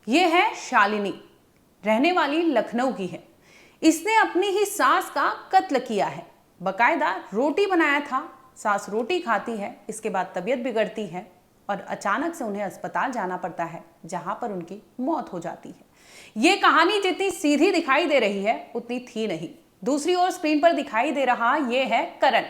ये है शालिनी, रहने वाली लखनऊ की है। इसने अपनी ही सास का कत्ल किया है। बकायदा रोटी बनाया था, सास रोटी खाती है, इसके बाद तबीयत बिगड़ती है और अचानक से उन्हें अस्पताल जाना पड़ता है, जहां पर उनकी मौत हो जाती है। ये कहानी जितनी सीधी दिखाई दे रही है उतनी थी नहीं। दूसरी ओर स्क्रीन पर दिखाई दे रहा ये है करण।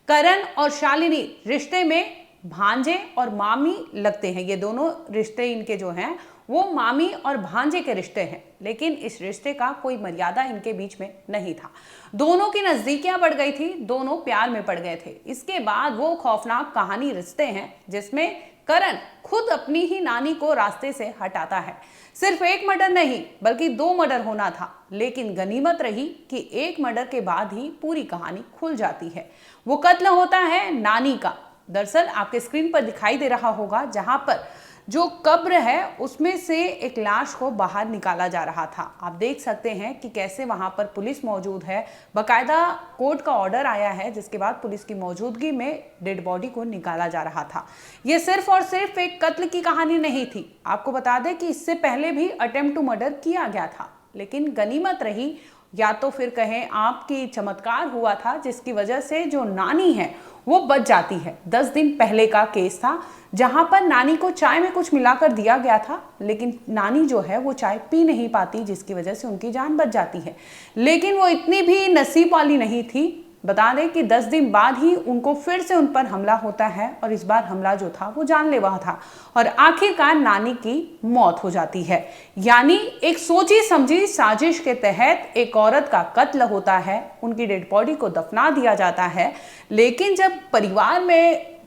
करण और शालिनी रिश्ते में भांजे और मामी लगते हैं। ये दोनों रिश्ते इनके जो हैं वो मामी और भांजे के रिश्ते हैं, लेकिन इस रिश्ते का कोई मर्यादा इनके बीच में नहीं था। दोनों की नजदीकियां बढ़ गई थी, दोनों प्यार में पड़ गए थे। इसके बाद वो खौफनाक कहानी रिश्ते हैं जिसमें करण खुद अपनी ही नानी को रास्ते से हटाता है। सिर्फ एक मर्डर नहीं बल्कि 2 मर्डर होना था, लेकिन गनीमत रही कि एक मर्डर के बाद ही पूरी कहानी खुल जाती है। वो कत्ल होता है नानी का। दरअसल आपके स्क्रीन पर दिखाई दे रहा होगा, जहां पर जो कब्र है उसमें से एक लाश को बाहर निकाला जा रहा था। आप देख सकते हैं कि कैसे वहां पर पुलिस मौजूद है। बकायदा कोर्ट का ऑर्डर आया है, जिसके बाद पुलिस की मौजूदगी में डेड बॉडी को निकाला जा रहा था। ये सिर्फ और सिर्फ एक कत्ल की कहानी नहीं थी। आपको बता दें कि इससे पहले भी अटेम्प्ट टू मर्डर किया गया था, लेकिन गनीमत रही या तो फिर कहें आपकी चमत्कार हुआ था, जिसकी वजह से जो नानी है वो बच जाती है। 10 दिन पहले का केस था, जहां पर नानी को चाय में कुछ मिलाकर दिया गया था, लेकिन नानी जो है वो चाय पी नहीं पाती, जिसकी वजह से उनकी जान बच जाती है। लेकिन वो इतनी भी नसीब वाली नहीं थी। बता दें कि 10 दिन बाद ही उनको फिर से उन पर हमला होता है और इस बार हमला जो था वो जानलेवा था और आखिरकार नानी की मौत हो जाती है। यानी एक सोची समझी साजिश के तहत एक औरत का कत्ल होता है, उनकी डेड बॉडी को दफना दिया जाता है। लेकिन जब परिवार में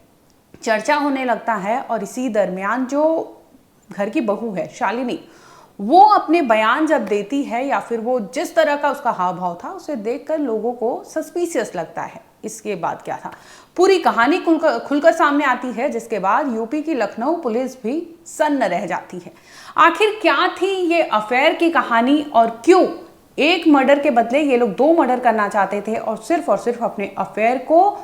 चर्चा होने लगता है और इसी दरमियान जो घर की बहू है शालिनी, वो अपने बयान जब देती है या फिर वो जिस तरह का उसका हाव भाव था, उसे देखकर लोगों को सस्पिशियस लगता है। इसके बाद क्या था, पूरी कहानी खुलकर सामने आती है, जिसके बाद यूपी की लखनऊ पुलिस भी सन्न रह जाती है। आखिर क्या थी ये अफेयर की कहानी और क्यों एक मर्डर के बदले ये लोग 2 मर्डर करना चाहते थे और सिर्फ अपने अफेयर को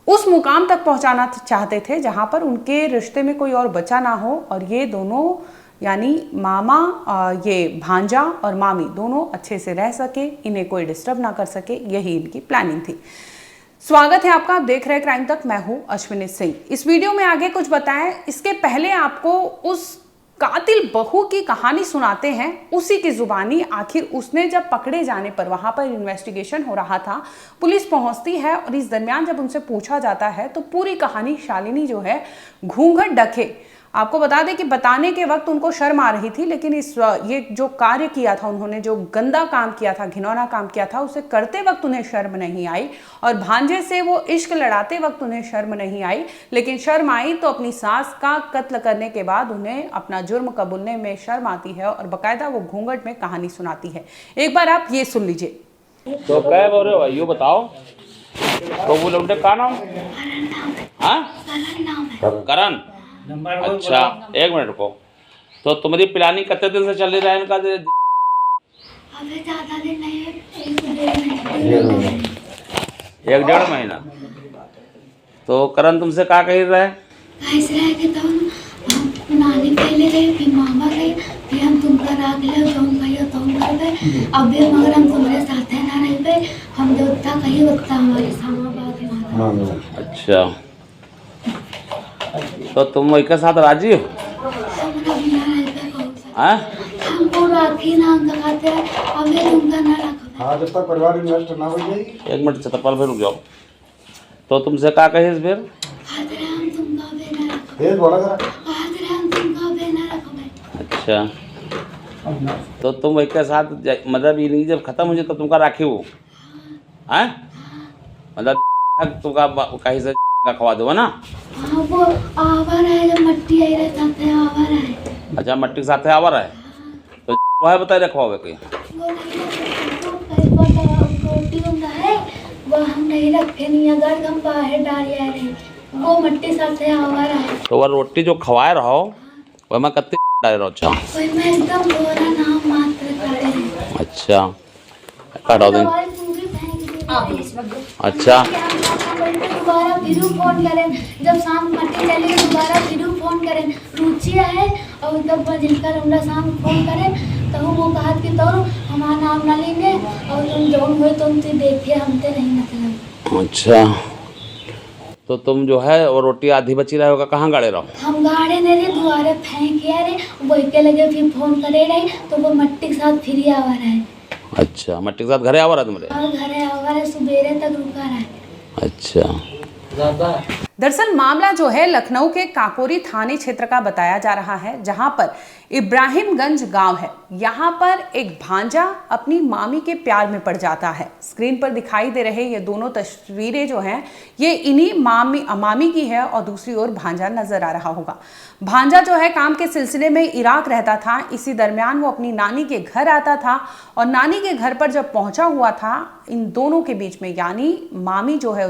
उस मुकाम तक पहुंचाना चाहते थे जहां पर उनके रिश्ते में कोई और बचा ना हो और ये दोनों यानी मामा, ये भांजा और मामी दोनों अच्छे से रह सके, इन्हें कोई डिस्टर्ब ना कर सके, यही इनकी प्लानिंग थी। स्वागत है आपका, आप देख रहे हैं क्राइम तक। मैं हूं अश्विनी सिंह। इस वीडियो में आगे कुछ बताएं, इसके पहले आपको उस कातिल बहू की कहानी सुनाते हैं, उसी की जुबानी। आखिर उसने जब पकड़े जाने पर, वहां पर इन्वेस्टिगेशन हो रहा था, पुलिस पहुंचती है और इस दरमियान जब उनसे पूछा जाता है तो पूरी कहानी शालिनी जो है घूंघट ढके। आपको बता दें कि बताने के वक्त उनको शर्म आ रही थी, लेकिन ये जो कार्य किया था उन्होंने, जो गंदा काम किया था, घिनौना काम किया था, उसे करते वक्त उन्हें शर्म नहीं आई और भांजे से वो इश्क लड़ाते वक्त उन्हें शर्म नहीं आई। लेकिन शर्म आई तो अपनी सास का कत्ल करने के बाद उन्हें अपना जुर्म कबूलने में शर्म आती है और बाकायदा वो घूंघट में कहानी सुनाती है। एक बार आप ये सुन लीजिए। तो क्या बोल रहे हो, ये बताओ तो वो लौंडे का नाम? करण। अच्छा, 1 मिनट को। तो तुम्हारी प्लानिंग कितने दिन से चल रहा है इनका? अबे ज़्यादा दिन नहीं है, 1-1.5 महीना। तो करण तुमसे क्या कह रहा है? कैसे रह के तो हम नानी पहले गए, फिर मामा गए, फिर हम तुमका राग ले तुम कहियो तुम कर गए। अबे मगर हम तुम्हारे साथ है ना, नहीं पे हम जो उतना कही उतना हमारे सामा। अच्छा, तो तुम एक साथ राजी हो? हमको राखी ना खाते हैं, अबे तुमका ना रखो। हाँ, जब तक परिवार इन्वेस्ट ना हो जाए। 1 मिनट चतपल फिर रुक जाओ। तो तुमसे क्या कहे फिर? हम तुमका बे ना रखो। ये बोला करा। हम तुमका बे ना रखो। अच्छा, तो तुम एक साथ मतलब ये नहीं, जब खत्म हो जाए तो तुमका राखी हो? हैं? मतलब तुमका कहीं से खवा दो ना? हाँ, वो आवर है, जब मट्टी आई रहता है आवर है। अच्छा, मट्टी के साथ है आवर है, तो वह बताए रखवाओगे कोई? वो हम नहीं रखे नहीं, अगर हम बाहर डालिया नहीं, वो मट्टी साथ है आवर है। तो वह रोटी जो खवाए रहो वह मैं कत्ती डाले रहो? अच्छा, मैं एकदम बोरा नाम मात्र करे। अच्छा, काटो दिन। अच्छा, दोबारा फिर फोन करें, जब शाम मट्टी चलेगी दोबारा फिर फोन करें। रुचि है और जब जिनकर हमरा शाम फोन करे तो वो कहा कि तो हमारा नाम ना लेंगे और तुम जौन हुए तुम देखे हमसे नहीं मतलब। अच्छा, तो तुम जो है वो रोटी आधी बची रहे होगा, कहाँ गाड़े रहो? हम गाड़े ने रे दुआरे फेंक रे वही के लगे फिर फोन करे रहे तो वो मट्टी के साथ फिर आवा रहे। अच्छा, मट्टी के साथ घरे आवा रहा तुम्हारे? और घरे आवा रहे सुबेरे तक रुका रहे। अच्छा, दरअसल मामला जो है लखनऊ के काकोरी थाने क्षेत्र का बताया जा रहा है, जहां पर इब्राहिमगंज गांव है। यहां पर एक भांजा अपनी मामी के प्यार में पड़ जाता है। स्क्रीन पर दिखाई दे रहे ये दोनों तस्वीरें जो हैं ये इन्हीं मामी की है और दूसरी ओर भांजा नजर आ रहा होगा। भांजा जो है काम के सिलसिले में इराक रहता था। इसी दरमियान वो अपनी नानी के घर आता था और नानी के घर पर जब पहुंचा हुआ था इन दोनों के बीच में यानी मामी जो है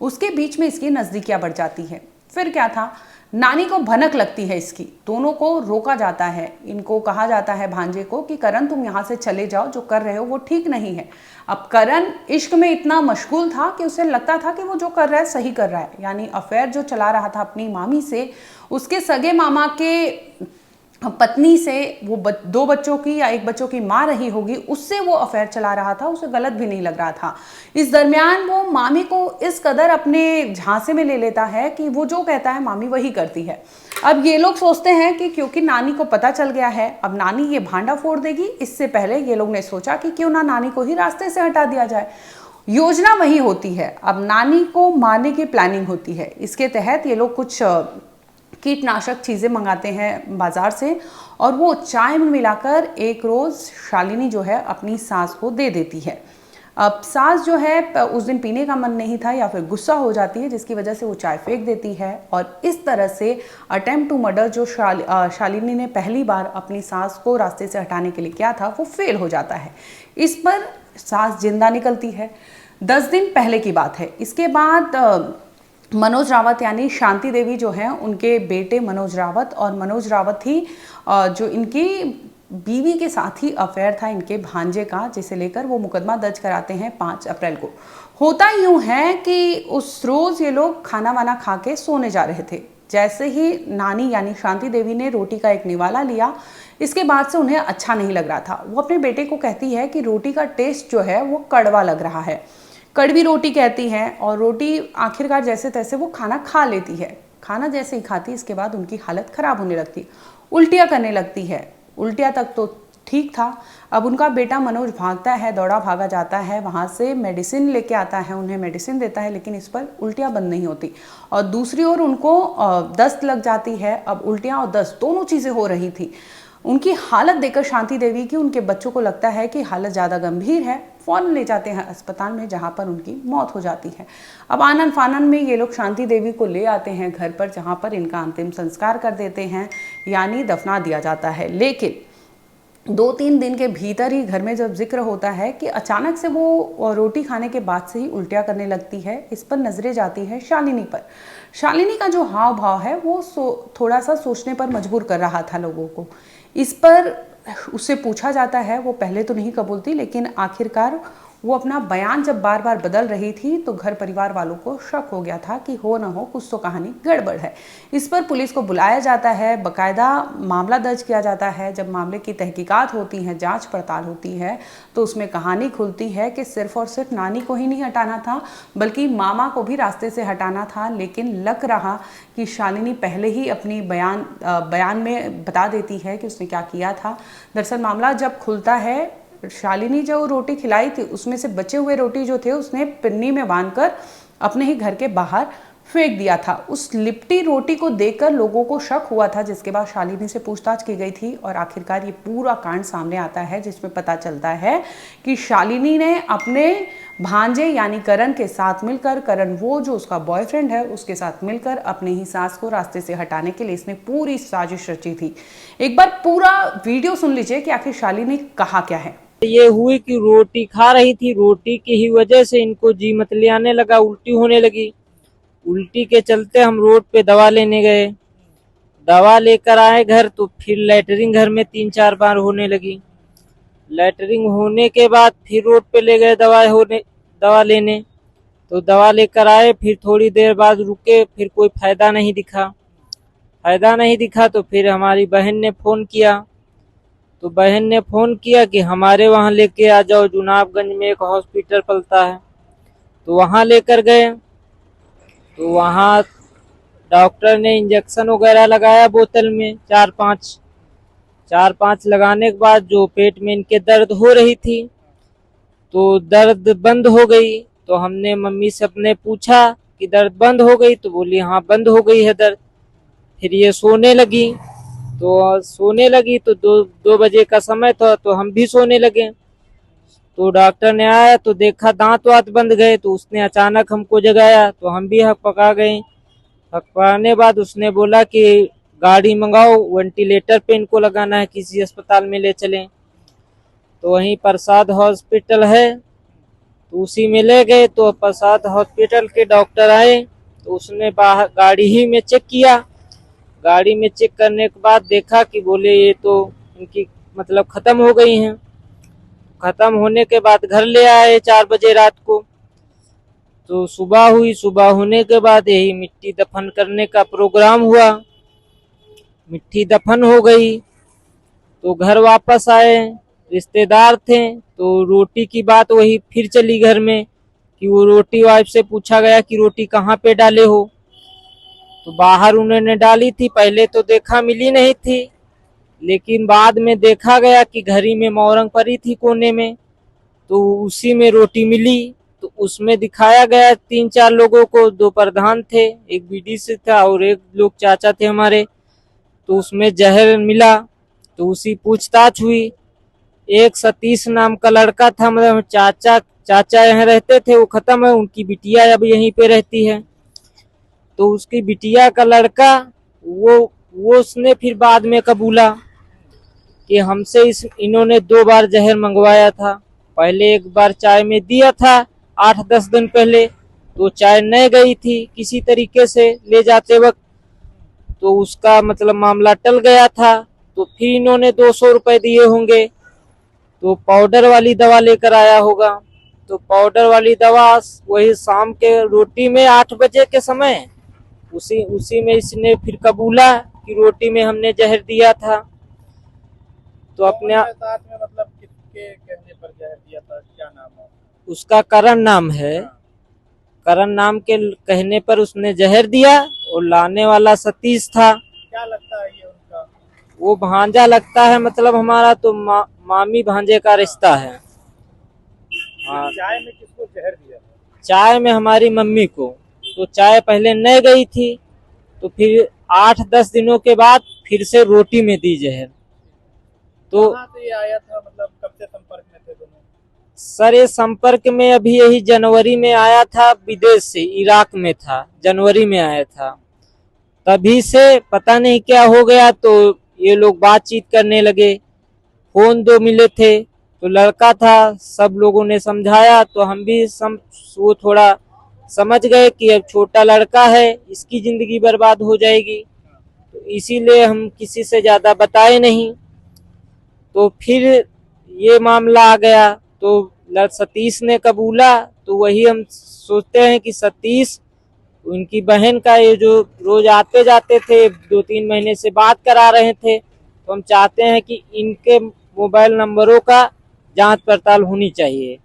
उसके बीच में इसकी नजदीकियां बढ़ जाती है। फिर क्या था, नानी को भनक लगती है इसकी, दोनों को रोका जाता है। इनको कहा जाता है भांजे को कि करण तुम यहाँ से चले जाओ, जो कर रहे हो वो ठीक नहीं है। अब करण इश्क में इतना मशगूल था कि उसे लगता था कि वो जो कर रहा है सही कर रहा है, यानी अफेयर जो चला रहा था अपनी मामी से, उसके सगे मामा के पत्नी से, वो 2 बच्चों की या 1 बच्चों की माँ रही होगी, उससे वो अफेयर चला रहा था। उसे गलत भी नहीं लग रहा था। इस दरमियान वो मामी को इस कदर अपने झांसे में ले लेता है कि वो जो कहता है मामी वही करती है। अब ये लोग सोचते हैं कि क्योंकि नानी को पता चल गया है अब नानी ये भांडा फोड़ देगी, इससे पहले ये लोग ने सोचा कि क्यों ना नानी को ही रास्ते से हटा दिया जाए। योजना वही होती है, अब नानी को मारने की प्लानिंग होती है। इसके तहत ये लोग कुछ कीटनाशक चीज़ें मंगाते हैं बाज़ार से और वो चाय में मिलाकर एक रोज़ शालिनी जो है अपनी सास को दे देती है। अब सास जो है उस दिन पीने का मन नहीं था या फिर गुस्सा हो जाती है, जिसकी वजह से वो चाय फेंक देती है और इस तरह से अटेम्प्ट टू मर्डर जो शालिनी ने पहली बार अपनी सास को रास्ते से हटाने के लिए किया था वो फेल हो जाता है। इस पर सास जिंदा निकलती है। 10 दिन पहले की बात है। इसके बाद मनोज रावत यानी शांति देवी जो हैं उनके बेटे मनोज रावत और मनोज रावत ही जो इनकी बीवी के साथ ही अफेयर था इनके भांजे का, जिसे लेकर वो मुकदमा दर्ज कराते हैं 5 अप्रैल को। होता यूं है कि उस रोज़ ये लोग खाना वाना खा के सोने जा रहे थे। जैसे ही नानी यानी शांति देवी ने रोटी का एक निवाला लिया, इसके बाद से उन्हें अच्छा नहीं लग रहा था। वो अपने बेटे को कहती है कि रोटी का टेस्ट जो है वो कड़वा लग रहा है, कड़वी रोटी कहती है। और रोटी आखिरकार जैसे तैसे वो खाना खा लेती है। खाना जैसे ही खाती इसके बाद उनकी हालत ख़राब होने लगती, उल्टियाँ करने लगती है। उल्टियाँ तक तो ठीक था। अब उनका बेटा मनोज भागता है, दौड़ा भागा जाता है, वहाँ से मेडिसिन लेके आता है, उन्हें मेडिसिन देता है, लेकिन इस पर उल्टियाँ बंद नहीं होती। और दूसरी ओर उनको दस्त लग जाती है। अब उल्टियाँ और दस्त दोनों चीज़ें हो रही थी। उनकी हालत देखकर शांति देवी की उनके बच्चों को लगता है कि हालत ज़्यादा गंभीर है, फ़ौरन ले जाते हैं अस्पताल में, जहाँ पर उनकी मौत हो जाती है। अब आनन फानन में ये लोग शांति देवी को ले आते हैं घर पर, जहाँ पर इनका अंतिम संस्कार कर देते हैं, यानी दफना दिया जाता है। लेकिन 2-3 दिन के भीतर ही घर में जब जिक्र होता है कि अचानक से वो रोटी खाने के बाद से ही उल्टियाँ करने लगती है। इस पर नजरें जाती है शालिनी पर। शालिनी का जो हाव भाव है वो थोड़ा सा सोचने पर मजबूर कर रहा था लोगों को। इस पर उससे पूछा जाता है, वो पहले तो नहीं कबूलती, लेकिन आखिरकार वो अपना बयान जब बार बार बदल रही थी तो घर परिवार वालों को शक हो गया था कि हो ना हो कुछ तो कहानी गड़बड़ है। इस पर पुलिस को बुलाया जाता है, बाकायदा मामला दर्ज किया जाता है। जब मामले की तहकीकात होती है, जांच पड़ताल होती है, तो उसमें कहानी खुलती है कि सिर्फ और सिर्फ नानी को ही नहीं हटाना था बल्कि मामा को भी रास्ते से हटाना था। लेकिन लग रहा कि शालिनी पहले ही अपनी बयान में बता देती है कि उसने क्या किया था। दरअसल मामला जब खुलता है, शालिनी जो रोटी खिलाई थी उसमें से बचे हुए रोटी जो थे उसने पिन्नी में बांधकर अपने ही घर के बाहर फेंक दिया था। उस लिपटी रोटी को देखकर लोगों को शक हुआ था, जिसके बाद शालिनी से पूछताछ की गई थी और आखिरकार ये पूरा कांड सामने आता है, जिसमें पता चलता है कि शालिनी ने अपने भांजे यानी करण के साथ मिलकर, करण वो जो उसका बॉयफ्रेंड है उसके साथ मिलकर अपने ही सास को रास्ते से हटाने के लिए इसने पूरी साजिश रची थी। एक बार पूरा वीडियो सुन लीजिए कि आखिर शालिनी कहा क्या है। ये हुई कि रोटी खा रही थी, रोटी की ही वजह से इनको जी मतली आने लगा, उल्टी होने लगी। उल्टी के चलते हम रोड पे दवा लेने गए, दवा लेकर आए घर तो फिर लैटरिन घर में 3-4 बार होने लगी। लैटरिन होने के बाद फिर रोड पे ले गए दवा लेने, तो दवा लेकर आए, फिर थोड़ी देर बाद रुके, फिर कोई फायदा नहीं दिखा। फायदा नहीं दिखा तो फिर हमारी बहन ने फ़ोन किया। तो बहन ने फ़ोन किया कि हमारे वहाँ लेके आ जाओ, जुनाबगंज में एक हॉस्पिटल पलता है। तो वहाँ लेकर गए। तो वहाँ डॉक्टर ने इंजेक्शन वगैरह लगाया बोतल में 4-5 लगाने के बाद जो पेट में इनके दर्द हो रही थी तो दर्द बंद हो गई। तो हमने मम्मी से अपने पूछा कि दर्द बंद हो गई, तो बोली हाँ बंद हो गई है दर्द। फिर ये सोने लगी। तो सोने लगी तो 2 बजे का समय था, तो हम भी सोने लगे। तो डॉक्टर ने आया तो देखा दांत वात बंद गए, तो उसने अचानक हमको जगाया तो हम भी हकपका गए। हकपाने बाद उसने बोला कि गाड़ी मंगाओ, वेंटिलेटर पे इनको लगाना है, किसी अस्पताल में ले चलें। तो वहीं प्रसाद हॉस्पिटल है तो उसी में ले गए। तो प्रसाद हॉस्पिटल के डॉक्टर आए तो उसने बाहर गाड़ी ही में चेक किया। गाड़ी में चेक करने के बाद देखा कि बोले ये तो इनकी मतलब ख़त्म हो गई हैं। ख़त्म होने के बाद घर ले आए 4 बजे रात को। तो सुबह हुई, सुबह होने के बाद यही मिट्टी दफन करने का प्रोग्राम हुआ। मिट्टी दफन हो गई तो घर वापस आए, रिश्तेदार थे तो रोटी की बात वही फिर चली घर में कि वो रोटी वाइफ से पूछा गया कि रोटी कहाँ पे डाले हो। तो बाहर उन्होंने डाली थी, पहले तो देखा मिली नहीं थी, लेकिन बाद में देखा गया कि घड़ी में मोरंग पड़ी थी कोने में, तो उसी में रोटी मिली। तो उसमें दिखाया गया 3-4 लोगों को, 2 प्रधान थे, एक बीडीसी था और एक लोग चाचा थे हमारे। तो उसमें जहर मिला। तो उसी पूछताछ हुई। एक सतीश नाम का लड़का था, मतलब चाचा यहाँ रहते थे, वो खत्म है, उनकी बिटिया अब यहीं पे रहती है। तो उसकी बिटिया का लड़का वो उसने फिर बाद में कबूला कि हमसे इन्होंने 2 बार जहर मंगवाया था। पहले एक बार चाय में दिया था 8-10 दिन पहले, तो चाय नहीं गई थी किसी तरीके से ले जाते वक्त, तो उसका मतलब मामला टल गया था। तो फिर इन्होंने 200 रुपए दिए होंगे, तो पाउडर वाली दवा लेकर आया होगा। तो पाउडर वाली दवा वही शाम के रोटी में 8 बजे के समय उसी में इसने फिर कबूला कि रोटी में हमने जहर दिया था। तो अपने साथ में मतलब किसके कहने पर जहर दिया था, क्या नाम है उसका? करण नाम है। करण नाम के कहने पर उसने जहर दिया और लाने वाला सतीश था। क्या लगता है ये उनका? वो भांजा लगता है, मतलब हमारा तो मामी भांजे का रिश्ता है। हाँ, चाय में किसको जहर दिया था? चाय में हमारी मम्मी को। तो चाय पहले नहीं गई थी, तो फिर 8-10 दिनों के बाद फिर से रोटी में दी जहर। तो कहाँ से ये आया था, मतलब कब से संपर्क में थे दोनों? सर ये संपर्क में अभी यही जनवरी में आया था, विदेश से, इराक में था, जनवरी में आया था। तभी से पता नहीं क्या हो गया, तो ये लोग बातचीत करने लगे। फोन 2 मिले थे, तो लड़का था, सब लोगों ने समझाया तो हम भी वो थोड़ा समझ गए कि अब छोटा लड़का है, इसकी जिंदगी बर्बाद हो जाएगी, तो इसीलिए हम किसी से ज्यादा बताए नहीं। तो फिर ये मामला आ गया तो सतीश ने कबूला। तो वही हम सोचते हैं कि सतीश उनकी बहन का, ये जो रोज आते जाते थे, 2-3 महीने से बात करा रहे थे, तो हम चाहते हैं कि इनके मोबाइल नंबरों का जांच पड़ताल होनी चाहिए।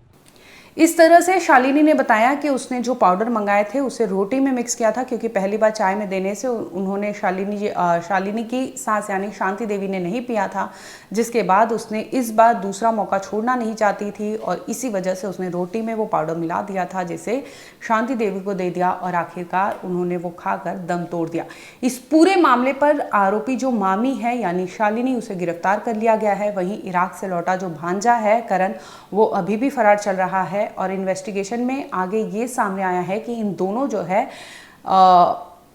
इस तरह से शालिनी ने बताया कि उसने जो पाउडर मंगाए थे उसे रोटी में मिक्स किया था, क्योंकि पहली बार चाय में देने से उन्होंने शालिनी की सास यानी शांति देवी ने नहीं पिया था, जिसके बाद उसने इस बार दूसरा मौका छोड़ना नहीं चाहती थी और इसी वजह से उसने रोटी में वो पाउडर मिला दिया था, जिसे शांति देवी को दे दिया और आखिरकार उन्होंने वो खाकर दम तोड़ दिया। इस पूरे मामले पर आरोपी जो मामी है यानी शालिनी, उसे गिरफ्तार कर लिया गया है। वहीं इराक से लौटा जो भांजा है करण, वो अभी भी फरार चल रहा है और इन्वेस्टिगेशन में आगे ये सामने आया है कि इन दोनों जो है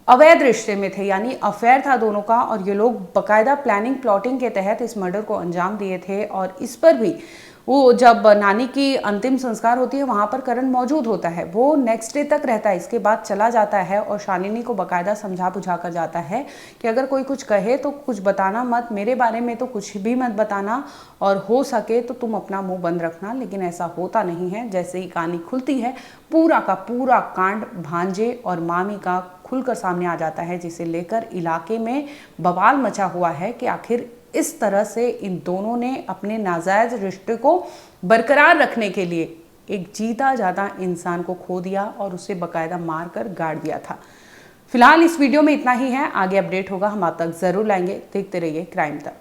अवैध रिश्ते में थे, यानी अफेयर था दोनों का, और ये लोग बकायदा प्लानिंग प्लॉटिंग के तहत इस मर्डर को अंजाम दिए थे। और इस पर भी वो जब नानी की अंतिम संस्कार होती है वहाँ पर करण मौजूद होता है, वो नेक्स्ट डे तक रहता है, इसके बाद चला जाता है और शालिनी को बकायदा समझा बुझा कर जाता है कि अगर कोई कुछ कहे तो कुछ बताना मत, मेरे बारे में तो कुछ भी मत बताना, और हो सके तो तुम अपना मुंह बंद रखना। लेकिन ऐसा होता नहीं है। जैसे ही कहानी खुलती है, पूरा का पूरा कांड भांजे और मामी का खुलकर सामने आ जाता है, जिसे लेकर इलाके में बवाल मचा हुआ है कि आखिर इस तरह से इन दोनों ने अपने नाजायज रिश्ते को बरकरार रखने के लिए एक जीता जाता इंसान को खो दिया और उसे बकायदा मार कर गाड़ दिया था। फिलहाल इस वीडियो में इतना ही है, आगे अपडेट होगा हम आप तक जरूर लाएंगे। देखते रहिए क्राइम तक।